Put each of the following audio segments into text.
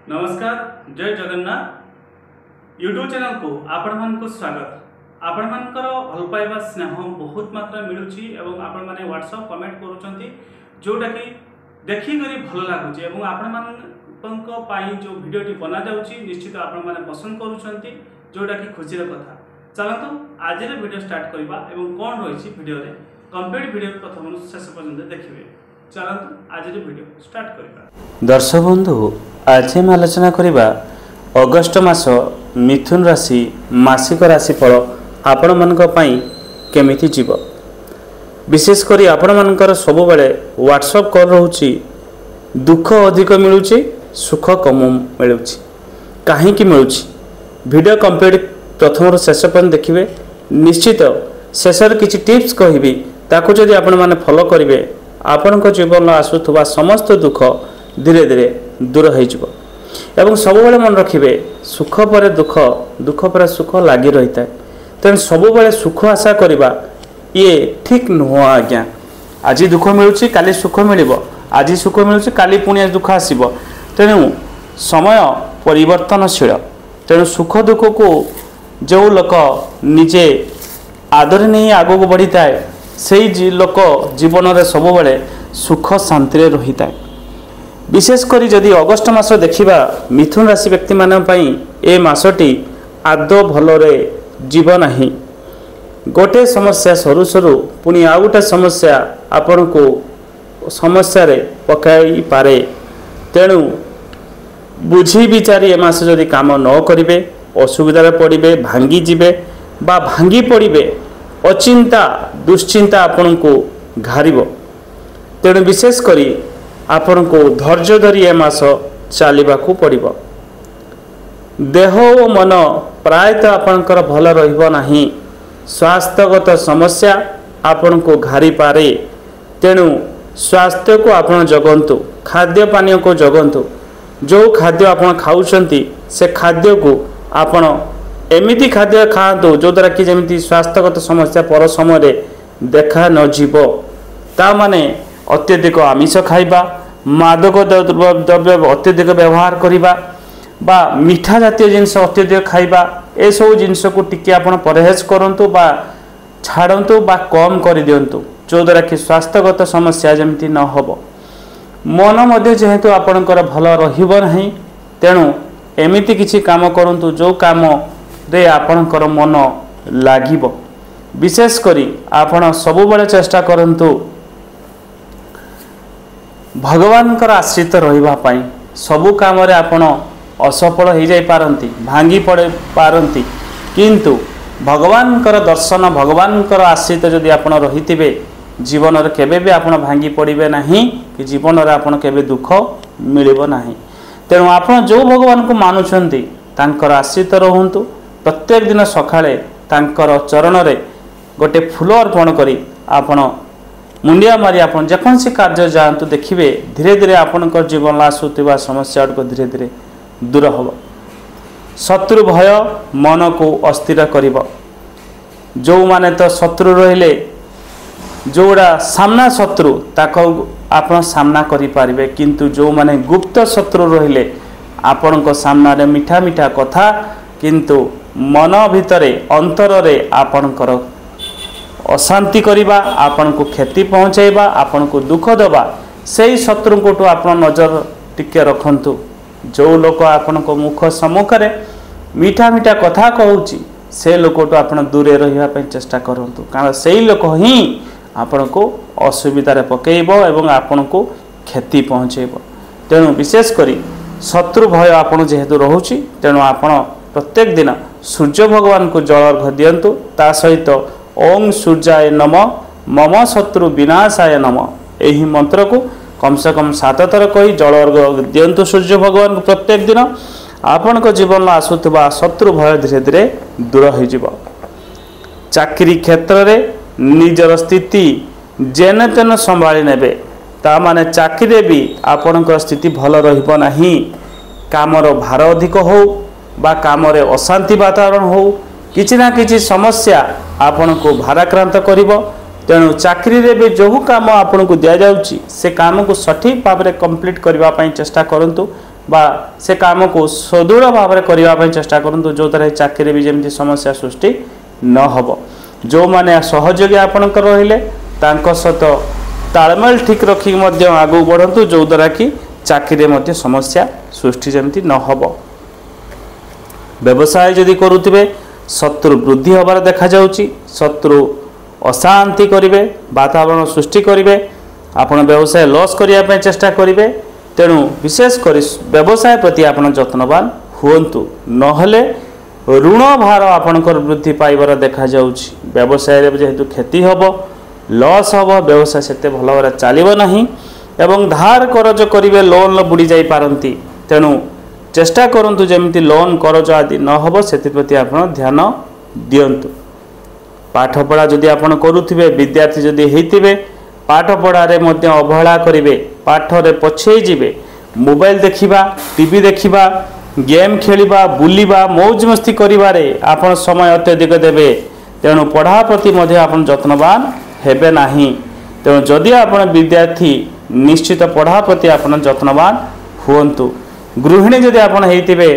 नमस्कार जय Jagannath YouTube channel को आपण मानक स्वागत। आपण मानकर भल पाइबा स्नेह बहुत मात्रा मिलुची एवं आपण माने व्हाट्सएप कमेंट करूचंती जोटा कि देखि करी भल लागुची एवं आपण मानक पाई जो वीडियोटी बना जाउची निश्चित आपण माने पसंद करूचंती जोटा कि खुशी रे कथा। चलंतु आज रे वीडियो स्टार्ट करबा एवं कोन रहिची वीडियो रे कंप्लीट वीडियो प्रथम शेष पर्यंत देखिबे। चलंतु आज रे वीडियो स्टार्ट करबा। दर्शक बंधु आज हम आलोचना करिबा अगस्ट मास मिथुन राशि मासिक राशिफल आपण मानक पई केमिति जीव। विशेष करी आपण मानकर सब बेले व्हाट्सएप कॉल रहउची दुख अधिक मिलुची सुख कम मिलुची काहे कि मिलुची वीडियो कंप्लीट प्रथम शेष पर्यंत देखिबे। निश्चित शेष किछि टिप्स कहिबी ताकू जदि आपण माने फॉलो करिवे आपण जीवन आसुथबा समस्त दुख धीरे धीरे दूर हो एवं सब बेले मन रखिए सुख पर दुख दुख पर सुख लगी रही है। तेणु सब बेले सुख आशा करवा ये ठीक नुह आज्ञा। आज दुख मिलूँ काली सुख मिल आज सुख मिलूँ काली पुणी दुख आसब। तेणु समय परिवर्तनशील तेणु सुख दुख को जो लोक निजे आदर नहीं आग को बढ़ी थाए से लोक जीवन में सब बेले सुख शांति रही है। विशेषकर जदि अगस्ट मास देखा मिथुन राशि व्यक्ति मानी ए मासटी आदौ भलरे जीवन ही गोटे समस्या सरू सरू पुणी आउ गोटे समस्या आपण को समस्या पकाई पारे। तेणु बुझी विचारी ए मास जदि काम न करेंगे असुविधा पड़े भांगी जीवे बा भांगी पड़े अचिंता दुश्चिंता आपण को घारिब। तेणु विशेष करी आपण को धैर्य धरी ए मास चलवा पड़ो। देह और मन प्रायतः आपणकर भल रही स्वास्थ्यगत समस्या आपण को घारी पारे। तेणु स्वास्थ्य को आपण जगंतु खाद्य पानी को जगंतु जो खाद्य आपण खाऊछंती से खाद्य को आपण एमिति खाद्य खातु जो द्वारा कि जमिति स्वास्थ्यगत समस्या पर समय देखा न जीव। ता माने अत्यधिक आमिष खाइबा मादक द्रव्य अत्यधिक व्यवहार करिबा बा मीठा जातीय जिनस अत्यधिक खाइबा ए सब जिनस को टिके आपण परहेज करंतु बा छाड़ंतु बा कम कर दियंतु जो द्वारा कि स्वास्थ्यगत समस्या जमिति न होबो। मन मध्ये जेहेतु आपणकर भल रहिबो नाही तेणु एमिति किछि काम करंतु जो काम रे आपणकर मन लागिबो। विशेष करी आपण सब बेले चेष्टा करंतु भगवान आश्रित रही सबु काम आपण असफल हो जाई पारंती भांगी पड़े पारंती किंतु भगवान दर्शन भगवान आश्रित जदि आपण रही जीवन रे केबे भी आपण भांगी पड़े नहीं कि जीवन रे आपण केबे दुख मिलिबो नहीं। तेणु आपण जो भगवान को मानुछंती तांकर आश्रित रहंतु प्रत्येक दिन सकाळे तांकर चरण रे गोटे फूल अर्पण करी आपण मुंडिया मारी आप जेकोसी कार्य जातु देखिए धीरे धीरे आपणकर जीवन आसुवा समस्या को धीरे धीरे दूर हम। शत्रु भय मन को अस्थिर कर जो माने तो शत्रु रहिले जोड़ा सामना शत्रु ताक आप सामना करें किंतु जो माने गुप्त शत्रु रहिले आपण को सामना रे मीठा मीठा कथा किंतु मन भितरे अंतर रे आपणकर अशांति करवा आपण को क्षति पहुँचाइबा आपण को दुख देवा से शत्रु को आप नजर टिके रखंतु। जो लोक आपण को मुख सम्मुख मीठा मीठा कथा कहूँ से लोक आप दूरे रही चेष्टा करंतु कारण से लोक ही आपण को असुविधा पकेब एवं आपण को क्षति पहुँचेब। तेणु विशेष करी शत्रु भय आपण जेहेतु रोचे तेणु आपण प्रत्येक दिन सूर्य भगवान को जल अर्घ दियंतु। ता सहित ओम सूर्याय नम मम शत्रु विनाशाय नम यही मंत्र को कम से कम 7 थर कही जल अर्घ दियंतु सूर्य भगवान को प्रत्येक दिन आपण को जीवन आसुवा शत्रु भय धीरे धीरे दूर हो। चाकरी क्षेत्र रे निजर स्थिति जेने तेन संभाली नेबे ता माने चाकरी भी आपणकर स्थिति भल रहिबो नाही। कामर भार अधिक हो बा काम रे अशांति वातावरण हो किछि ना किछि समस्या आपण को भाराक्रांत करिवो। तेणु चाकरी रे भी जो काम आपण को दिया जाउची से काम को सठिक भाव में कंप्लीट करबा पई चेष्टा करंतु बा से काम को सुदृढ़ भाव में करने चेष्टा करूँ जो द्वारा चाकरी भी जमी समस्या सृष्टि न हो। जो माने सहयोगी आपणकर रहिले सहित तालमेल ठीक रखिक आगू बढ़ु जो द्वारा कि चाकरी में समस्या सृष्टि जमी न हो। व्यवसाय जदि करुवे शत्रु वृद्धि होबार देखा जाउची, शत्रु अशांति करिवे, वातावरण सृष्टि करिवे, आपण व्यवसाय लॉस करने चेष्टा करिवे। तेणु विशेषकर व्यवसाय प्रति आपण जत्नवान हुंतु, नहले ऋण भार आपणकर वृद्धि पाइबार देखा जाउची। व्यवसाय जेहेतु क्षति हबो, लॉस हबो, व्यवसाय सेते भल भाव चलिबो नहीं एवं धार करज करिवे, लोन बुड़ी जाई पारंती। तेणु चेष्टा करंतु जेमिति लोन करज आदि न हो से प्रति आपण ध्यान दियंतु। पाठ पढ़ा जदि आपण करुथिबे, विद्यार्थी जदि हेतिबे पाठ पढ़ारे मध्य अवहेला करिवे, पाठरे पछे जिवे, मोबाइल देखिबा, टीवी देखिबा, गेम खेलिबा, बुलिबा, मौज मस्ती करिबारे आपण समय अत्यधिक देबे। तेणु पढ़ा प्रति मध्य आपण जत्नवान हेबे नाही। तेणु जदि आपण विद्यार्थी निश्चित पढ़ा प्रति आपण जत्नवान हुंतु। गृहिणी जदि आपण हेतिबे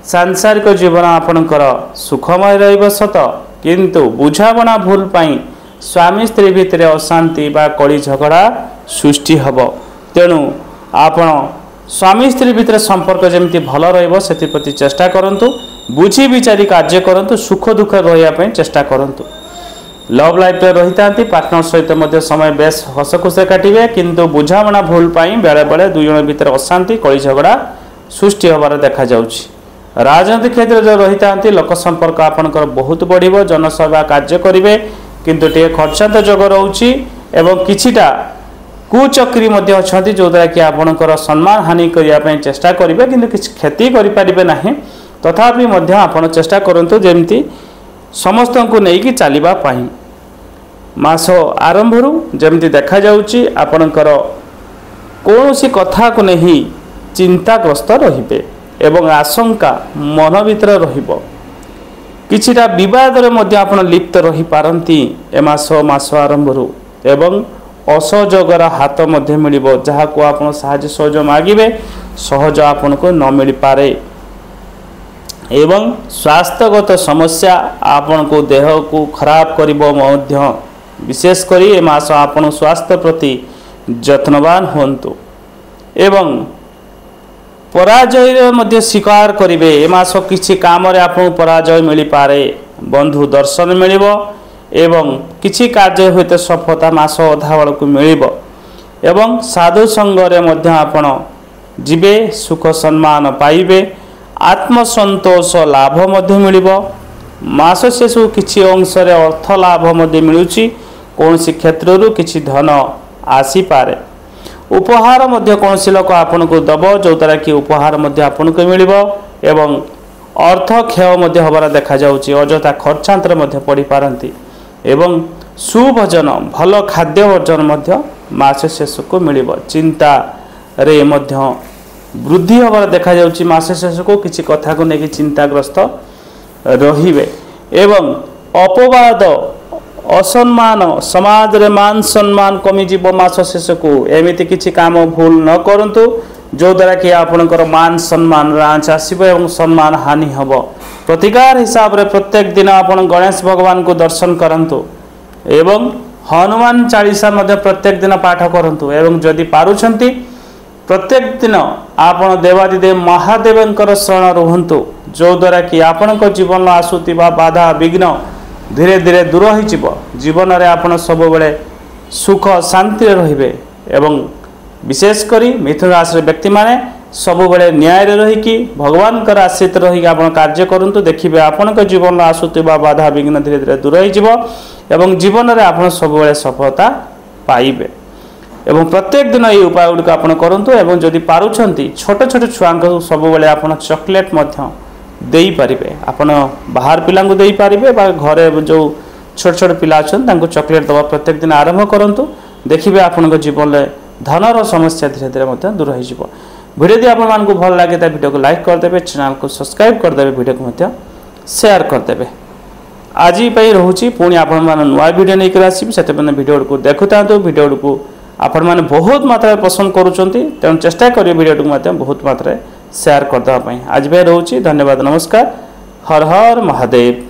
सांसारिक जीवन आपणकर सुखमय रहिब सत, किंतु बुझाबना भूल पाई स्वामी स्त्री भितर अशांति बा कली झगड़ा सृष्टि हब। तेणु आपण स्वामी स्त्री भितर संपर्क जमी भल रहिब सेति प्रति चेष्टा करंतु, बुझी विचारी कार्य करंतु, सुख दुख रहिया पई चेष्टा करंतु। लव लाइफ रे रहितांती पार्टनर सहित मध्य समय बेस हस खुशी काटिबे, किंतु बुझाबना भूल पाई बेले बेले दुई जन भितर अशांति कली झगड़ा सृष्टि होबार देखा जाउछि। राजनीतिक क्षेत्र जो रहितांती लोक संपर्क आपणकर बहुत बढ़िबो, जनसेवा कार्य करिवे, किंतु टे खर्चांत जोग रहउछि एवं किछिटा कुचक्री मध्य अछंती जो द्वारा कि आपणकर सम्मान हानि करिया पय चेष्टा करिवे, किंतु किछ क्षति करि पारिबे नाही। तथापि मध्य आपण चेष्टा करंतु जेमति समस्तंकु नेकी चलिबा पई। मास आरंभरू जेमति देखा जाउछि आपणकर कोनोसी कथा को नहीं चिंताग्रस्त रहिबे एवं आशंका मन भीतर रहिबो। किछिटा विवाद रे मध्य आपण लिप्त रही पारंती ए मास आरंभरू एवं असहयोगर हाथ मध्य मिलिबो, जहा को आपण साहाय्य सहयोग मागिबे सहज आपण को न मिल पारे एवं स्वास्थ्यगत समस्या आपण को देह को खराब करिबो मध्य। विशेष करी ए मास आपण स्वास्थ्य प्रति जत्नवान होंतु एवं पराजय मध्य स्वीकार करिवे। ए मास किछि काम रे आपन पराजय मिली पारे, बंधु दर्शन मिलिबो एवं किछि कार्य होते सफलता मास अधा बेल को मिलिबो एवं साधु संग रे मध्य आपन जीवे, सुख सम्मान पाइबे, आत्मसंतोष लाभ मध्य मिलिबो। मास शेष किछि अंश रे अर्थ लाभ मध्य मिलुछि, कोनसी क्षेत्ररु किछि धन आसी पारे। उपहार मध्य कौन लोक आपन को दब, जो द्वारा कि उपहार मध्य आपन को मिलिबो एवं अर्थ क्षय मध्य होबार देखा जाउछि। अजथा खर्चांतर मध्य पड़ी पारंती एवं सुभोजन भल खाद्य भोजन मध्य मास शेष को मिलिबो। चिंता रे मध्य वृद्धि होबार देखा जाउछि। मास शेष को किछि कथा को नेकी चिंताग्रस्त रहिबे एवं अपवाद असम्मान समाज रे मान सम्मान कमी जीव मास शेष को। एमिति किछि काम भूल न करंतु जो द्वारा कि आपनकर मान सम्मान रांच आसीबो एवं सम्मान हानि हबो। प्रतिकार हिसाब रे प्रत्येक दिन आपण गणेश भगवान को दर्शन करंतु एवं हनुमान चालीसा मध्य प्रत्येक दिन पाठ करंतु एवं जदि पारुछंती प्रत्येक दिन आपण देवादिदेव महादेवंकर शरण रुहंतु, जो द्वारा कि आपनकर जीवन आसुतिबा बाधा विघ्न धीरे धीरे दूर हो जीवन में आपण सब बेले सुख शांति रहिबे एवं विशेष करी मिथुन राशि व्यक्ति माने सब बेले न्याय रहीकि भगवान कर आश्रित रही आपण कार्य करंतु, देखिबे आपण के जीवन में आसुतिबा बाधा विघ्न धीरे धीरे दूर हो एवं जीवन में आपण सब बेले सफलता पाइबे। एवं प्रत्येक दिन ये उपाय गुड़िक आपण करंतु एवं जदि पारुछंती छोट छोट छुआ सब बेले आपण चॉकलेट मध्य देई पारिबे। आपण बाहर पिलांगु देई पारिबे बा घरे जो छोट छोट पिला अछन तांको चॉकलेट दबा प्रत्येक दिन आरंभ करंतु, देखिबे आपनक जीवन में धनर समस्या धीरे धीरे मध्य दूर हो जिवो। वीडियो दी आपण मानकु भल लागे ता वीडियो को लाइक कर देबे, चैनल को सब्सक्राइब कर देबे, वीडियो को मध्य शेयर कर देबे। आज पई रहउची पुणी आपण मान नया वीडियो नै कर आसी सेते वीडियो को देखुतांतु, वीडियो को आपण मैंने बहुत मात्रा पसंद करुँच तेणु चेष्टा करेंगे वीडियो को बहुत मात्रा शेयर करदेवाई। आज भी रोचे धन्यवाद नमस्कार। हर हर महादेव।